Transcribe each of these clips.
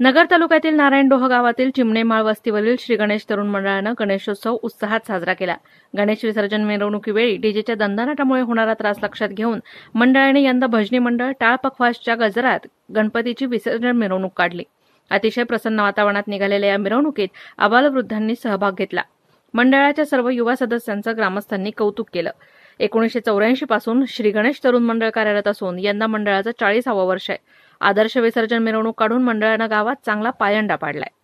नगर तालुक्यातील नारायणडोह गावातील चिमणेमाळ वस्तीवरील श्री गणेश तरुण मंडळानं गणेशोत्सव उत्साहात साजरा केला। गणेश विसर्जन मिरवणुकीवेळी डीजेच्या दणदणाटामुळे होणारा त्रास लक्षात घेऊन मंडळाने यंदा भजनी मंडळ टाळपखवाजच्या गजरात गणपतीची विसर्जन मिरवणूक काढली। अतिशय प्रसन्न वातावरणात निघालेल्या या मिरवणुकीत आबालवृद्धांनी सहभाग घेतला। मंडळाच्या सर्व युवा सदस्यांचं ग्रामस्थांनी कौतुक केलं। 1984 पासून श्री गणेश तरुण मंडळ कार्यरत असून यंदा मंडळाचं 40वे वर्ष आहे। आदर्श विसर्जन मिरवणूक काढून मंडळानं गावात चांगला पायंडा पाडलाय।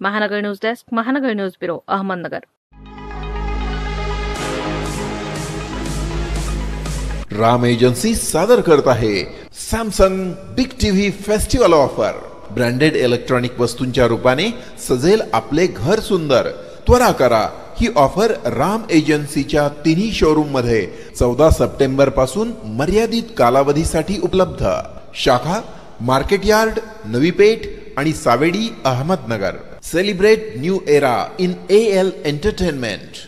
महानगर न्यूज डेस्क, महानगर news bureau, Ahmednagar. Ram agency सादर करत आहे Samsung big TV festival offer. Branded electronic वस्तूंच्या रूपाने सजेल आपले घर सुंदर। त्वरा करा, ही ऑफर राम एजन्सीच्या तिन्ही शोरूम मध्ये 14 सप्टेंबर पासून मर्यादित कालावधीसाठी उपलब्ध। शाखा मार्केट यार्ड, नवी पेठ आणि Savedi, Ahmednagar. Celebrate new era in AL Entertainment.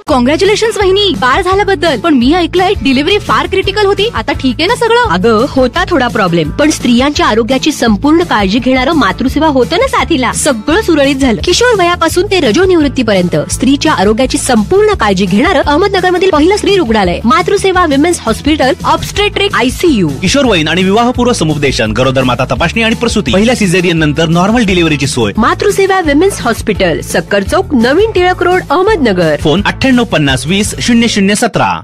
Congratulations वहिनी, बाळ झाल्याबद्दल। पण मी ऐकलंय डिलिव्हरी फार क्रिटिकल होती। आता ठीक आहे ना सगळं? अगं होता थोडा प्रॉब्लेम, पण स्त्रियांच्या आरोग्याची संपूर्ण काळजी घेणारं मातृसेवा होतं ना साथीला। सगळं सुरळीत झालं। किशोर वयापासून ते रजोनिवृत्तीपर्यंत स्त्रीच्या आरोग्याची संपूर्ण काळजी घेणारं अहमदनगर मधील पहिलं स्त्री रुग्णालय Matruseva women's hospital, obstetric ICU। किशोरवयीन आणि विवाहपूर्व समुपदेशन, गरोदर माता तपासणी आणि प्रसूती, पहिल्या सिझेरियन नंतर नॉर्मल डिलिव्हरीची सोय। मातृसेवा विमेन्स हॉस्पिटल, सक्कर चौक, नवीन टिळक रोड, अहमदनगर। फोन 9850 20 0017।